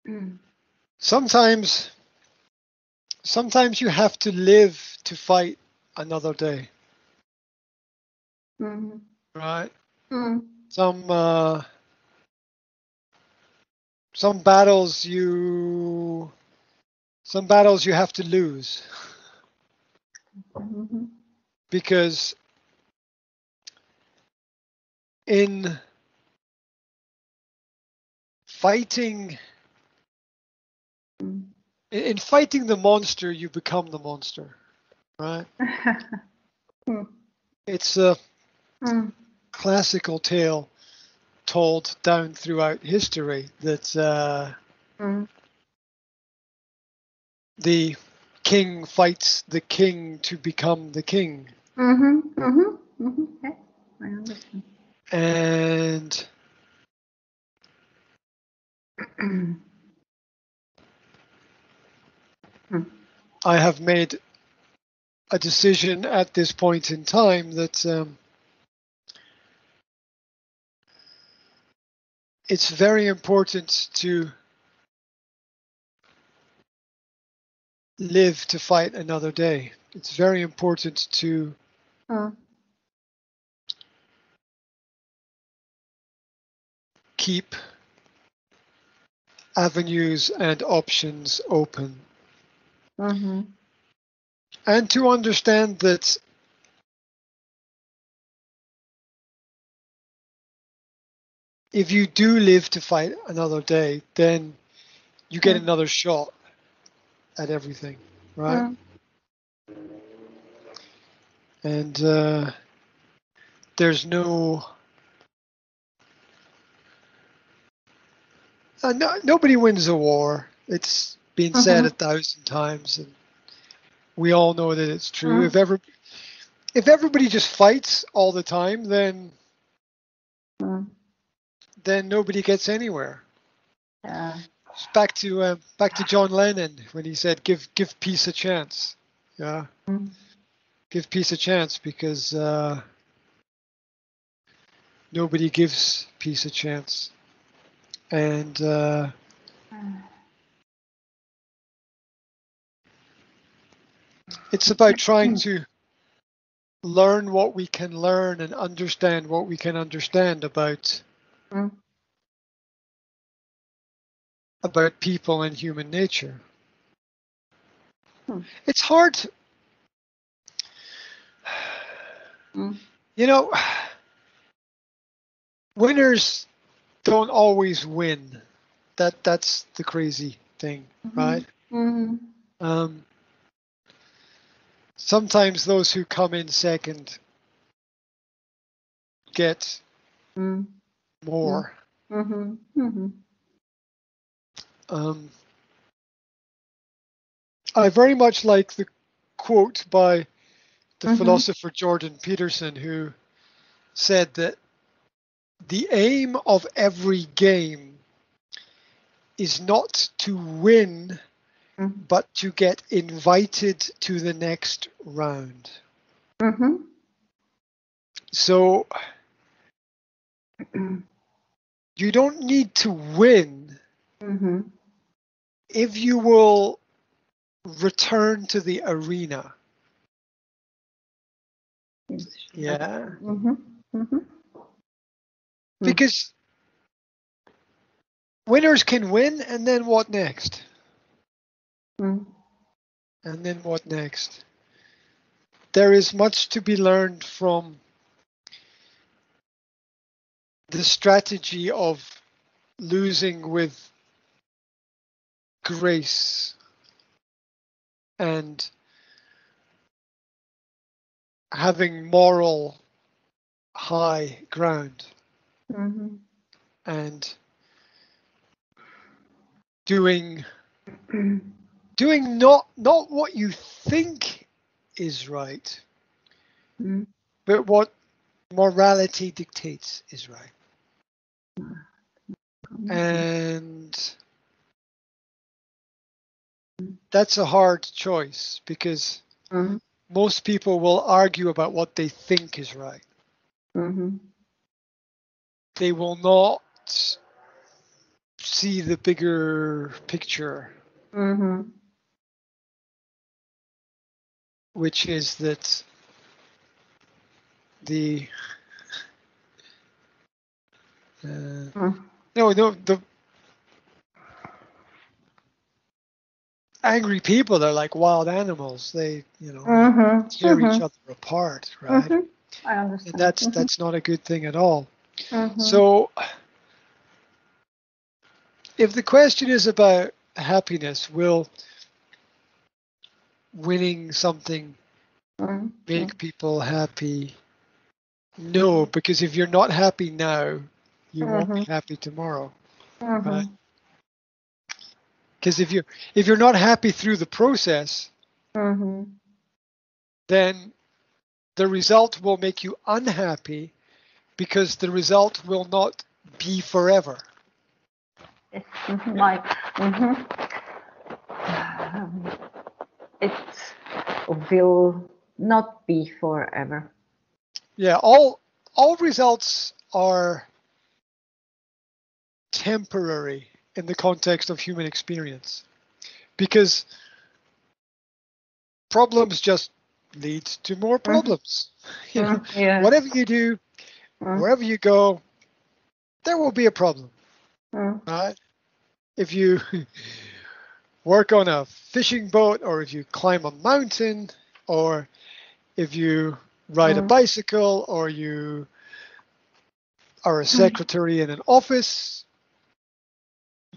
Mm. Sometimes you have to live to fight another day, Mhm. right? Mm. Some some battles you have to lose Mhm. because in fighting Mm. in fighting the monster, you become the monster, right? Mm. It's a Mm. classical tale told down throughout history that Mm. the king fights the king to become the king. Mhm. Mhm. Mhm. Yes, I understand. And Mm. I have made a decision at this point in time that it's very important to live to fight another day. It's very important to Mm. keep avenues and options open Mhm. and to understand that if you do live to fight another day, then you get Mm. another shot at everything, right? Mm. And there's nobody wins a war. It's been said Mhm. 1,000 times, and we all know that it's true. Mm. If everybody just fights all the time, Mm. then nobody gets anywhere. Yeah. It's back to John Lennon when he said, "Give peace a chance." Yeah, Mm. give peace a chance because nobody gives peace a chance, and it's about trying Mm. to learn what we can learn and understand what we can understand Mm. about people and human nature. Mm. It's hard, Mm. you know. Winners don't always win. That's the crazy thing, right? Mhm. Mhm. Um, Sometimes those who come in second get Mm. Mm. more. Mhm. Mhm. Um, I very much like the quote by the Mhm. philosopher Jordan Peterson, who said that the aim of every game is not to win, Mm. but to get invited to the next round. Mhm. So you don't need to win Mhm. if you will return to the arena. Yeah. Mhm. Mhm. Mm. Because winners can win, and then what next? Mm. And then what next? There is much to be learned from the strategy of losing with grace and having moral high ground Mhm. and doing Mm. not what you think is right, Mm. but what morality dictates is right. And that's a hard choice because Mhm. most people will argue about what they think is right. Mhm. They will not see the bigger picture, Mhm. which is that the Mm. no, the angry people are like wild animals. They, Mhm. tear each Mhm. other apart, right? Mhm. I And understand. that's not a good thing at all. Mhm. So if the question is about happiness, will winning something Mhm. make people happy? No, because if you're not happy now, you won't be Mhm. happy tomorrow, right? Mhm. Because if you're not happy through the process, Mhm. then the result will make you unhappy because the result will not be forever. Yes. Like. Mhm. It will not be forever. Yeah, all results are temporary in the context of human experience because problems just lead to more Mhm. problems. You know, Yes. whatever you do, Mm. wherever you go, there will be a problem, Mm. right? If you work on a fishing boat, or if you climb a mountain, or if you ride a Mm. bicycle, or you are a Mm. secretary in an office,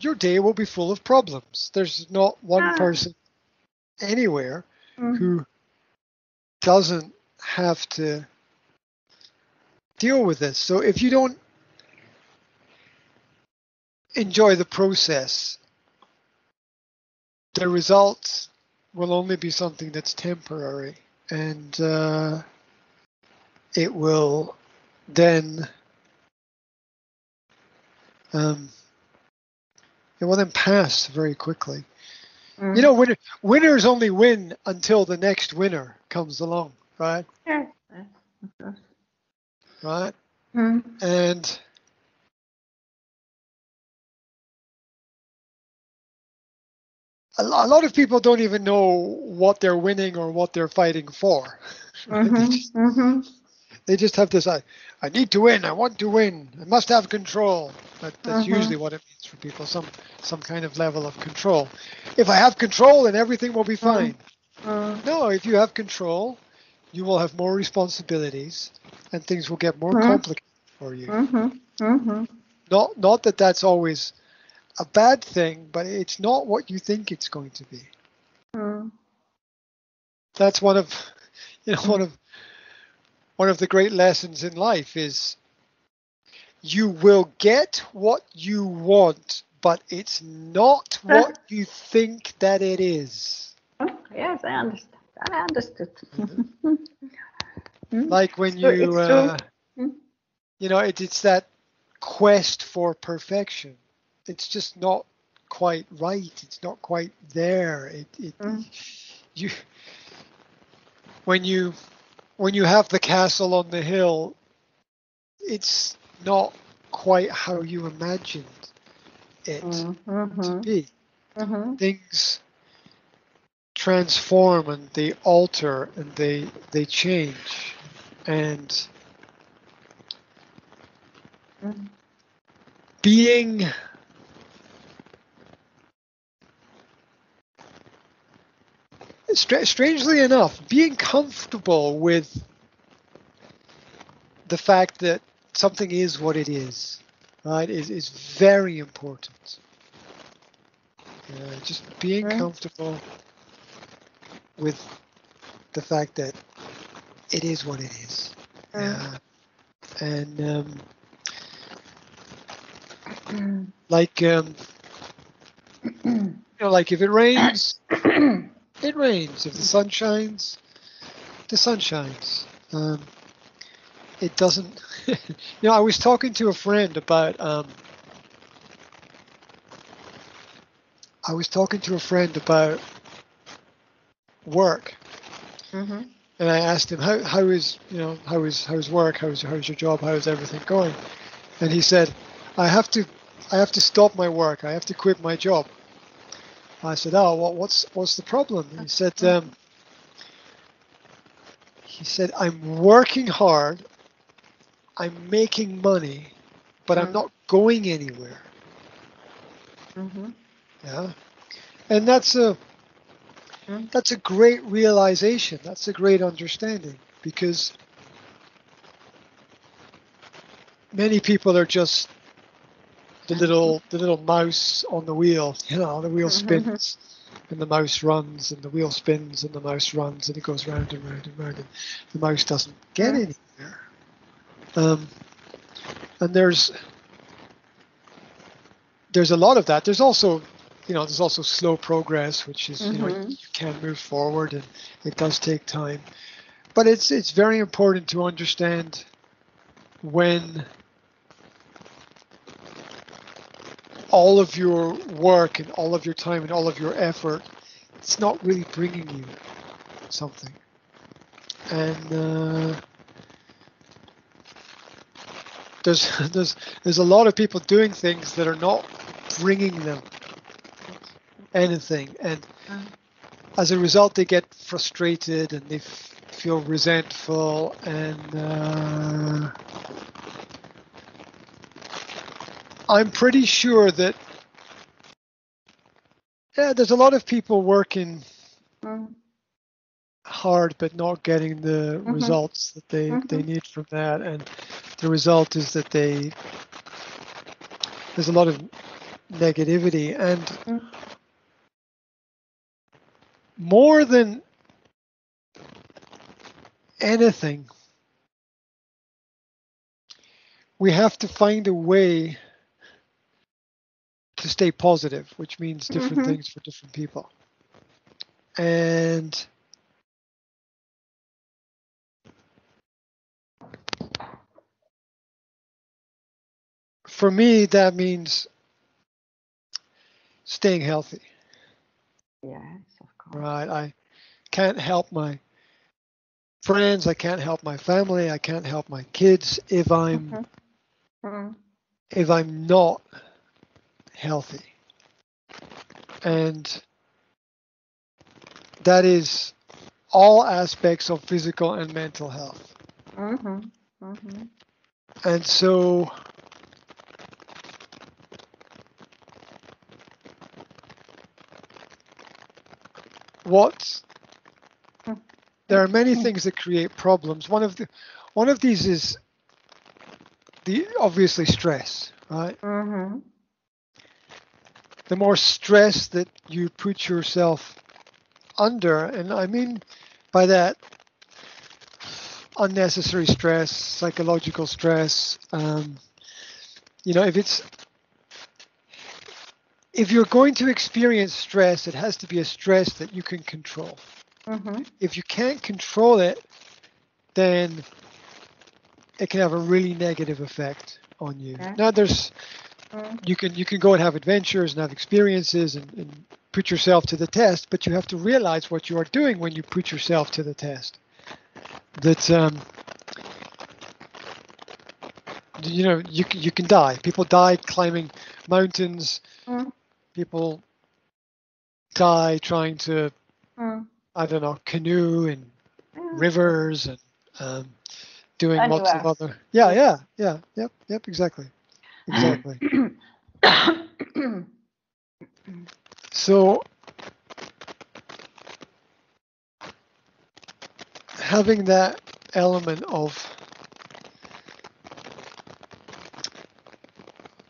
your day will be full of problems. There's not one Ah. person anywhere Mm. who doesn't have to deal with this. So if you don't enjoy the process, the result will only be something that's temporary, and it will then um, it will then pass very quickly. Mm. Winners only win until the next winner comes along, right? Yes. Yes. Of course. Right? Mm. And a lot of people don't even know what they're winning or what they're fighting for. Right? They Mhm. just Mhm. they just have this I need to win, I want to win, I must have control. That's usually Mhm. what it means for people, some kind of level of control. If I have control, then everything will be Mm. fine. Mm. No, if you have control, you will have more responsibilities and things will get more Mhm. complicated for you. Mhm. Mhm. Not that that's always a bad thing, but it's not what you think it's going to be. Mm. That's one of Mm. one of the great lessons in life is you will get what you want, but it's not what you think that it is. Yes, I understand. I understood. Mhm. Mm. Like when you, It's true. Mm. it's that quest for perfection. It's just not quite right. It's not quite there. Mm. You, when you, when you have the castle on the hill, it's not quite how you imagined it Mm. to Mhm. be. Mhm. Things transform and they alter and they change. And Mm. being strangely enough, being comfortable with the fact that something is what it is, right, is very important. Just being Mm. comfortable with the fact that it is what it is. Mm. And Mm. like like if it rains, it rains. If the sun shines, the sun shines. It doesn't. I was talking to a friend about. I was talking to a friend about work, Mhm. and I asked him how is how's work, how's your job, how's everything going, and he said, I have to. I have to stop my work. I have to quit my job. I said, oh, well, what's the problem? He said, I'm working hard. I'm making money, but I'm not going anywhere. Yeah, and that's a great realization. That's a great understanding, because many people are just the little mouse on the wheel. You know, the wheel spins and the mouse runs, and the wheel spins and the mouse runs, and it goes round and round and round, and the mouse doesn't get anywhere. And there's a lot of that. There's also slow progress, which is you can move forward, and it does take time. But it's very important to understand when all of your work and all of your time and all of your effort, it's not really bringing you something. And there's a lot of people doing things that are not bringing them anything, and as a result they get frustrated and they feel resentful, and I'm pretty sure that there's a lot of people working hard but not getting the results that they need from that, and the result is that there's a lot of negativity, and more than anything, we have to find a way to stay positive, which means different things for different people. And for me, that means staying healthy. Yes, of course. Right. I can't help my friends. I can't help my family. I can't help my kids if I'm not healthy. And that is all aspects of physical and mental health. And so there are many things that create problems. One of these is obviously stress, right? The more stress that you put yourself under, and I mean by that unnecessary stress, psychological stress, if you're going to experience stress, it has to be a stress that you can control. If you can't control it, then it can have a really negative effect on you. Now you can go and have adventures and have experiences and put yourself to the test, but you have to realize what you are doing when you put yourself to the test. That you can die. People die climbing mountains. People die trying to canoe in rivers and doing lots of other. Yep, exactly. So having that element of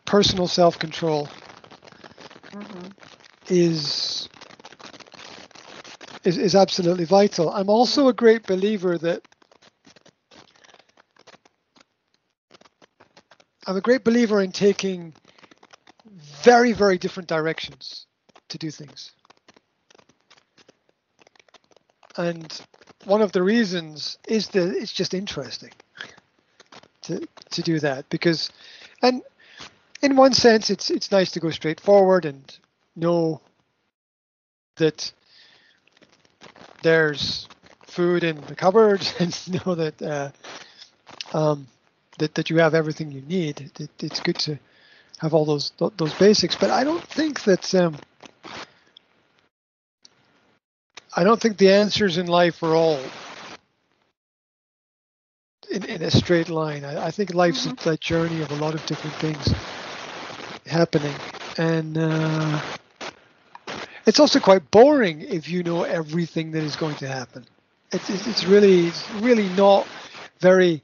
personal self-control is absolutely vital. I'm also a great believer in taking very, very different directions to do things. And one of the reasons is that it's just interesting to do that, because, and in one sense, it's nice to go straight forward and know that there's food in the cupboard and know that that you have everything you need. It's good to have all those basics. But I don't think that I don't think the answers in life are all in a straight line. I think life's a journey of a lot of different things happening, and it's also quite boring if you know everything that is going to happen. It's really not very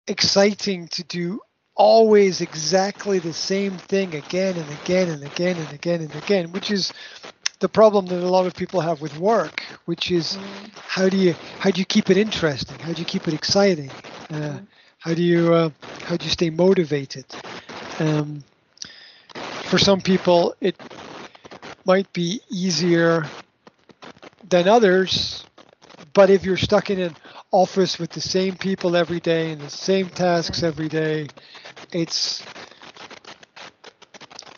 exciting to do always exactly the same thing again and again and again and again and again, which is the problem that a lot of people have with work, which is how do you keep it interesting? How do you keep it exciting? How do you stay motivated? For some people, it might be easier than others, but if you're stuck in an office with the same people every day and the same tasks every day, it's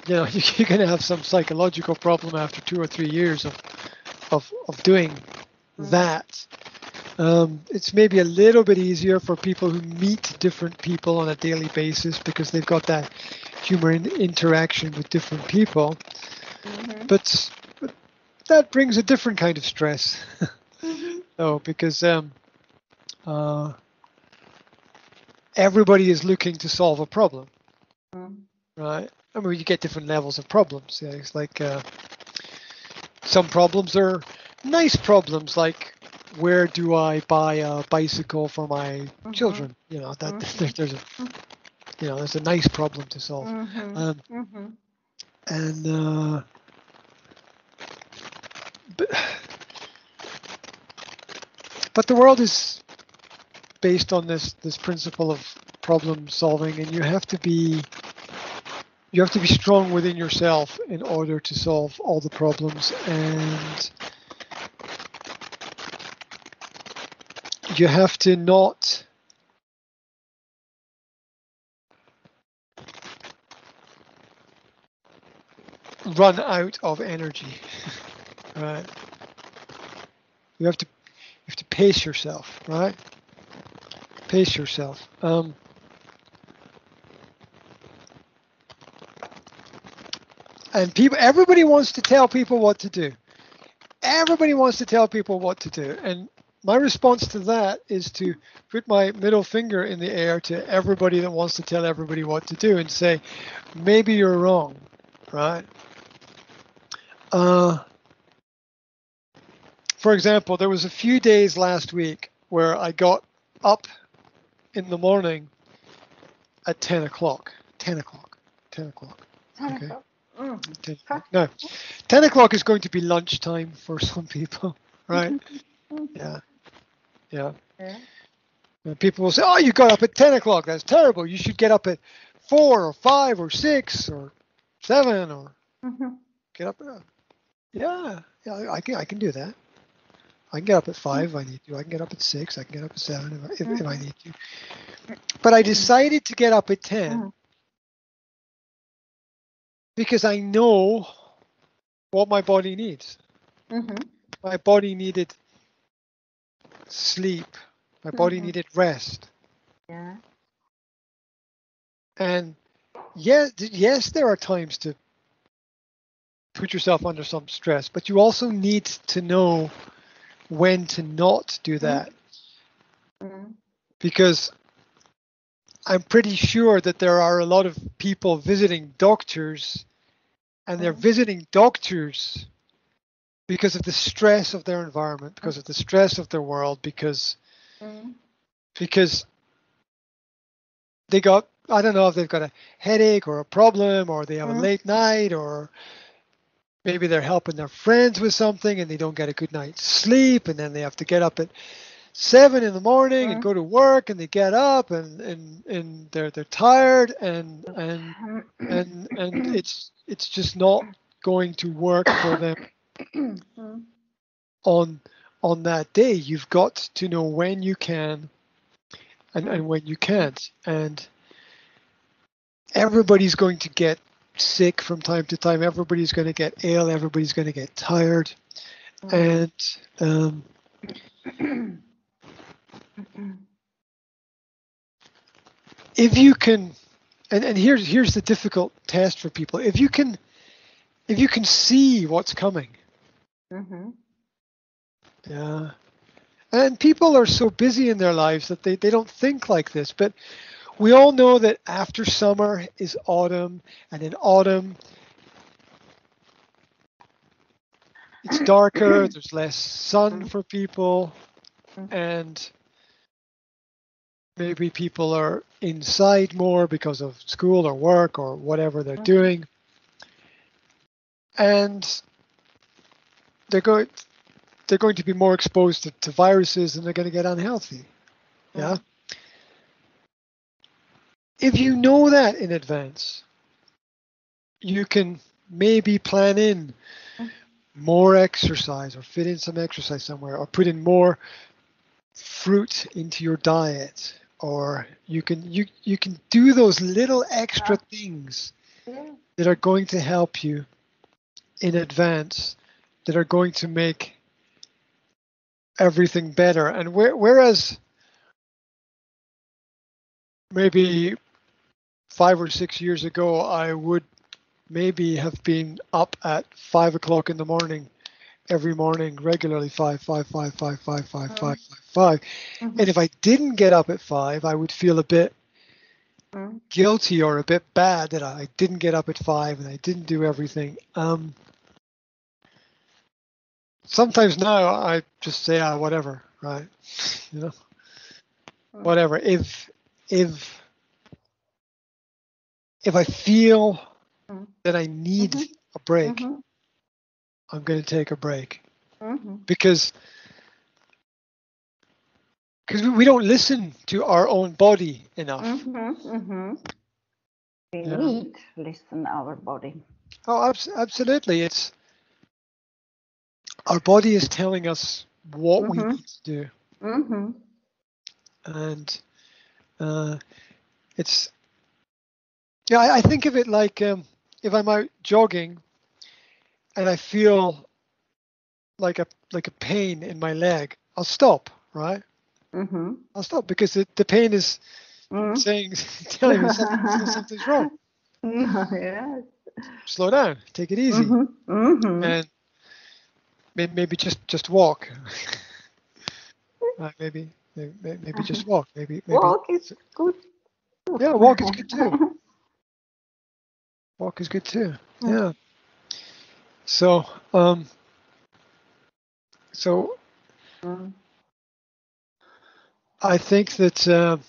you're going to have some psychological problem after 2 or 3 years of doing that. It's maybe a little bit easier for people who meet different people on a daily basis because they've got that human interaction with different people. But that brings a different kind of stress. Because everybody is looking to solve a problem, right? I mean, you get different levels of problems. Yeah, it's like some problems are nice problems, like where do I buy a bicycle for my children? There's a nice problem to solve. But the world is based on this principle of problem solving, and you have to be strong within yourself in order to solve all the problems, and you have to not run out of energy, right? You have to pace yourself, right? Pace yourself. And everybody wants to tell people what to do. Everybody wants to tell people what to do. And my response to that is to put my middle finger in the air to everybody that wants to tell everybody what to do and say, maybe you're wrong, right? For example, there was a few days last week where I got up in the morning at 10 o'clock. 10 o'clock. 10 o'clock. 10 Okay. o'clock. 10 o'clock. No, 10 o'clock is going to be lunchtime for some people, right? Yeah. And people will say, oh, you got up at 10 o'clock. That's terrible. You should get up at 4 or 5 or 6 or 7 or get up. Yeah, I can do that. I can get up at 5 if I need to. I can get up at 6. I can get up at 7 if I need to. But I decided to get up at 10 because I know what my body needs. My body needed sleep. My body needed rest. Yeah. And yes, there are times to put yourself under some stress, but you also need to know when to not do that. Because I'm pretty sure that there are a lot of people visiting doctors, and they're visiting doctors because of the stress of their environment, because of the stress of their world, because they got, I don't know if they've got a headache or a problem, or they have a late night, or maybe they're helping their friends with something and they don't get a good night's sleep, and then they have to get up at 7 in the morning and go to work, and they get up and they're tired, and it's just not going to work for them on that day. You've got to know when you can and when you can't, and everybody's going to get sick from time to time. Everybody's going to get ill. Everybody's going to get tired, and if you can and here's the difficult test for people. If you can see what's coming, yeah. And people are so busy in their lives that they don't think like this. But we all know that after summer is autumn, and in autumn it's darker, there's less sun for people, and maybe people are inside more because of school or work or whatever they're doing. And they're going to be more exposed to viruses, and they're going to get unhealthy. Yeah. If you know that in advance, you can maybe plan in more exercise, or fit in some exercise somewhere, or put in more fruit into your diet, or you can do those little extra things that are going to help you in advance, that are going to make everything better. And whereas maybe 5 or 6 years ago, I would maybe have been up at 5 o'clock in the morning every morning regularly, 5, 5, 5, 5, 5, 5, 5, 5, 5. And if I didn't get up at 5, I would feel a bit guilty or a bit bad that I didn't get up at 5 and I didn't do everything. Sometimes now I just say, whatever, right? You know, whatever. If I feel that I need a break, I'm going to take a break, because we don't listen to our own body enough. We need to listen our body. Oh, absolutely. It's our body is telling us what we need to do, and it's I think of it like if I'm out jogging and I feel like a pain in my leg, I'll stop, right? I'll stop because the pain is telling me something's wrong. Yes. Slow down, take it easy, and maybe just walk. Maybe just walk. Maybe walk is good. Yeah, walk is good too. Walk is good too. Yeah. So I think that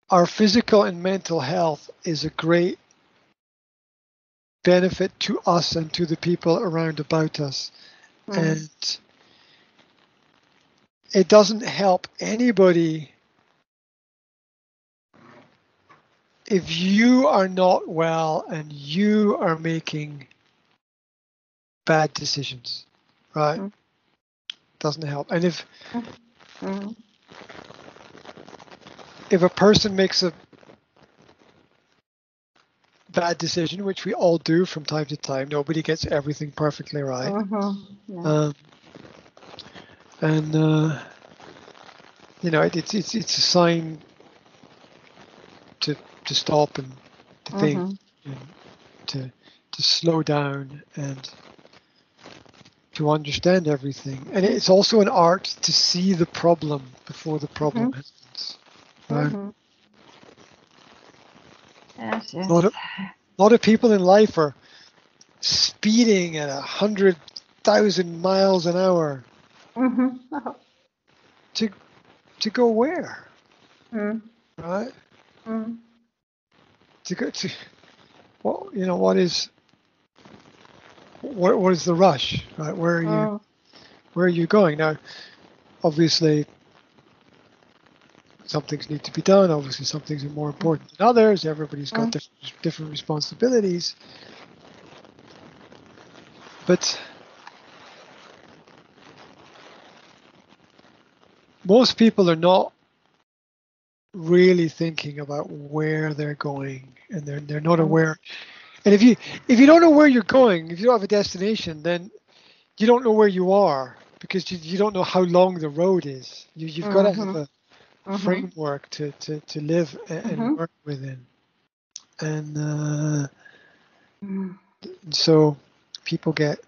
our physical and mental health is a great benefit to us and to the people around about us. And it doesn't help anybody if you are not well and you are making bad decisions, right? Doesn't help. And if a person makes a bad decision, which we all do from time to time, nobody gets everything perfectly right. And it's a sign to stop and to think and to slow down and to understand everything. And it's also an art to see the problem before the problem happens. Right? Yes. A lot of people in life are speeding at 100,000 miles an hour. To go where? Right? To go to what is the rush? Right? Where are you going? Now, obviously, some things need to be done. Obviously, some things are more important than others. Everybody's got different responsibilities. But most people are not really thinking about where they're going, and they're not aware. And if you don't know where you're going, if you don't have a destination, then you don't know where you are, because you don't know how long the road is. You've got to have framework to live and work within. And so people get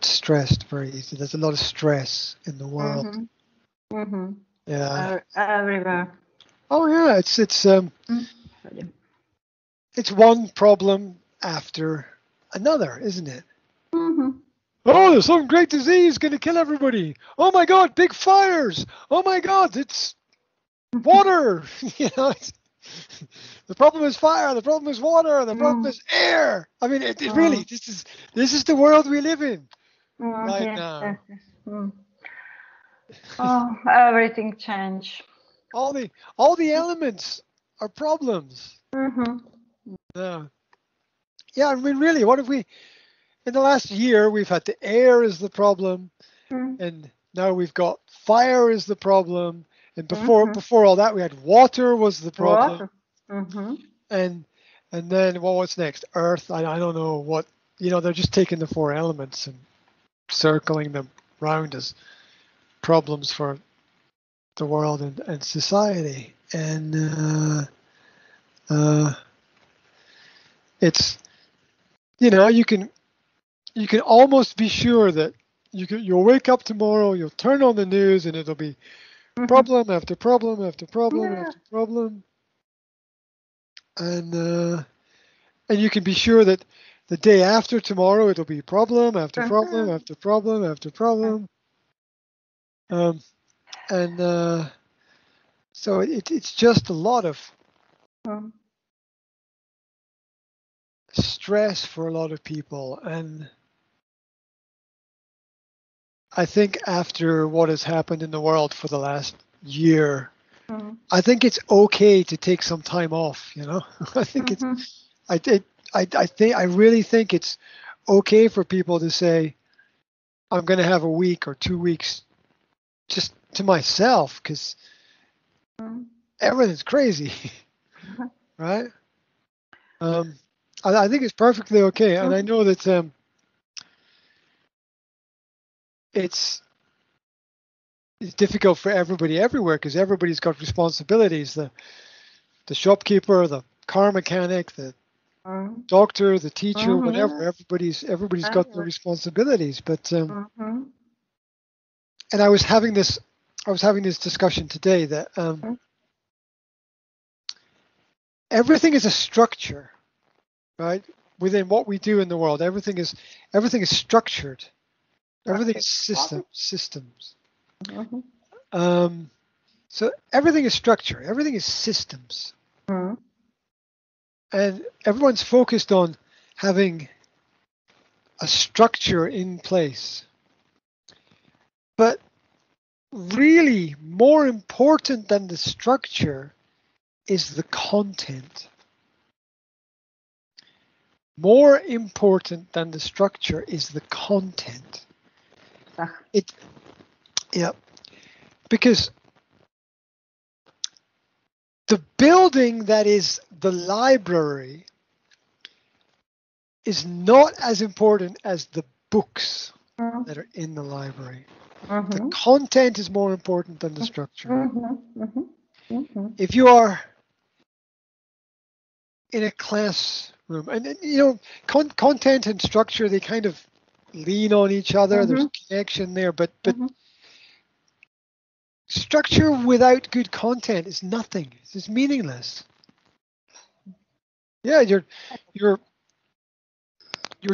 stressed very easily. There's a lot of stress in the world. Yeah. Everywhere. Oh yeah, it's one problem after another, isn't it? Oh, there's some great disease going to kill everybody. Oh my God, big fires. Oh my God, it's water. The problem is fire. The problem is water. The problem is air. I mean, it really. This is the world we live in right now. Yes. Oh, everything changed. All the elements are problems. Yeah. I mean, really, what have we? In the last year, we've had the air is the problem, and now we've got fire is the problem, and before all that, we had water was the problem, and then what's next? Earth. I don't know what. They're just taking the 4 elements and circling them round as problems for the world and society, and it's you can almost be sure that you'll wake up tomorrow, you'll turn on the news, and it'll be problem after problem after problem after problem, and you can be sure that the day after tomorrow it'll be problem after problem after problem after problem, and so it's just a lot of stress for a lot of people, and I think after what has happened in the world for the last year, I think it's okay to take some time off. I think I really think it's okay for people to say, I'm going to have a week or 2 weeks just to myself because everything's crazy, right? I think it's perfectly okay, and I know that it's difficult for everybody everywhere because everybody's got responsibilities. The shopkeeper, the car mechanic, the doctor, the teacher, whatever. Everybody's got their responsibilities. But and I was having this discussion today that everything is a structure, right? Within what we do in the world, everything is structured. Everything is systems. So everything is structure. Everything is systems. And everyone's focused on having a structure in place. But really, more important than the structure is the content. More important than the structure is the content. Because the building that is the library is not as important as the books that are in the library. The content is more important than the structure. If you are in a classroom, and content and structure, they kind of lean on each other. There's a connection there, but structure without good content is nothing. It's meaningless. Yeah, your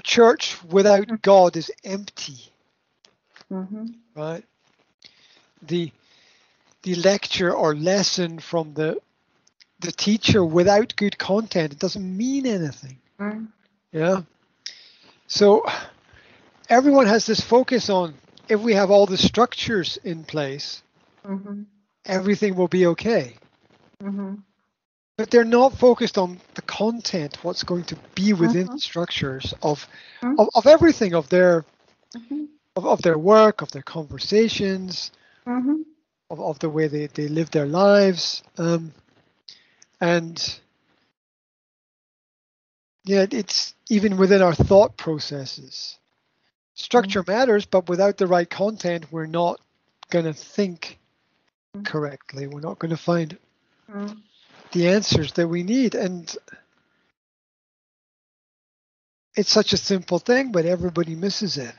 church without God is empty. Right? The lecture or lesson from the teacher without good content, it doesn't mean anything. Yeah. So everyone has this focus on, if we have all the structures in place, everything will be okay. But they're not focused on the content, what's going to be within the structures of everything, of their work, of their conversations, of the way they live their lives. And it's even within our thought processes. Structure matters, but without the right content, we're not going to think correctly, we're not going to find Mm. the answers that we need. And it's such a simple thing, but everybody misses it.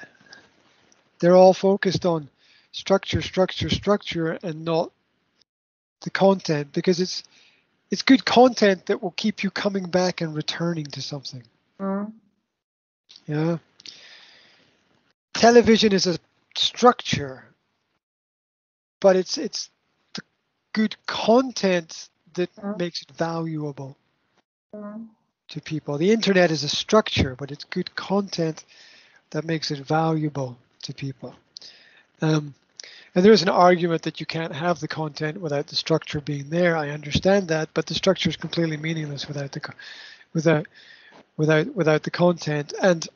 They're all focused on structure, structure, structure, and not the content, because it's good content that will keep you coming back and returning to something. Mm. Yeah. Television is a structure, but it's the good content that makes it valuable to people. The internet is a structure, but it's good content that makes it valuable to people. And there is an argument that you can't have the content without the structure being there. I understand that, but the structure is completely meaningless without the content. And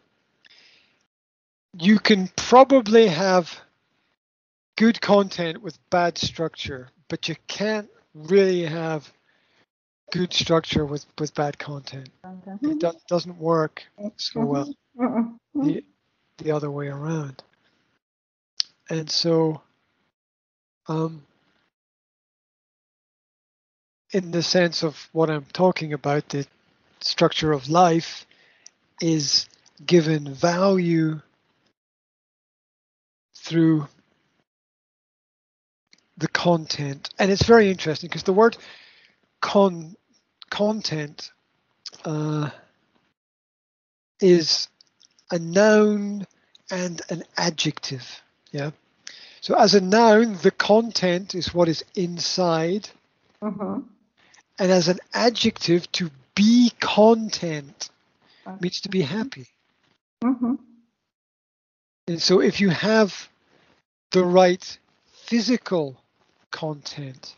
you can probably have good content with bad structure, but you can't really have good structure with bad content. It doesn't work so well the other way around. And so, in the sense of what I'm talking about, the structure of life is given value through the content. And it's very interesting because the word content is a noun and an adjective. Yeah. So as a noun, the content is what is inside. And as an adjective, to be content means to be happy. And so if you have the right physical content,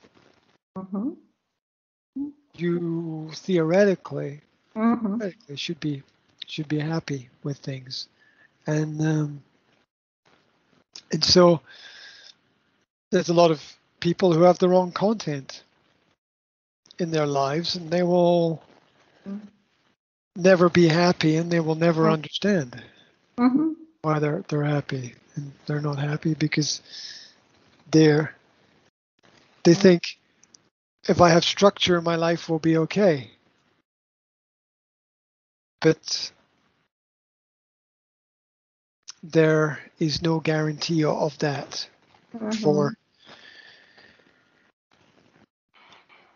you theoretically should be happy with things. And so there's a lot of people who have the wrong content in their lives, and they will never be happy, and they will never understand why they're happy. And they're not happy because they think, if I have structure, my life will be okay. But there is no guarantee of that. For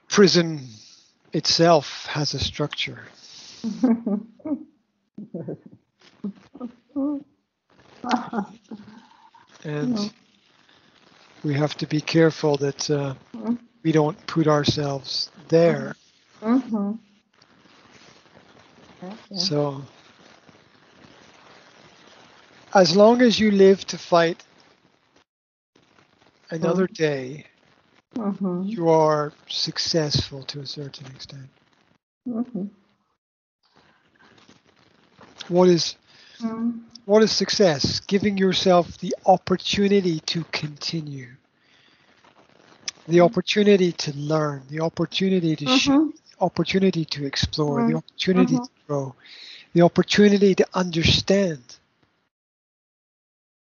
prison itself has a structure. And we have to be careful that we don't put ourselves there. So, as long as you live to fight another day, you are successful to a certain extent. What is success? Giving yourself the opportunity to continue, the opportunity to learn, the opportunity to share, the opportunity to explore, the opportunity to grow, the opportunity to understand.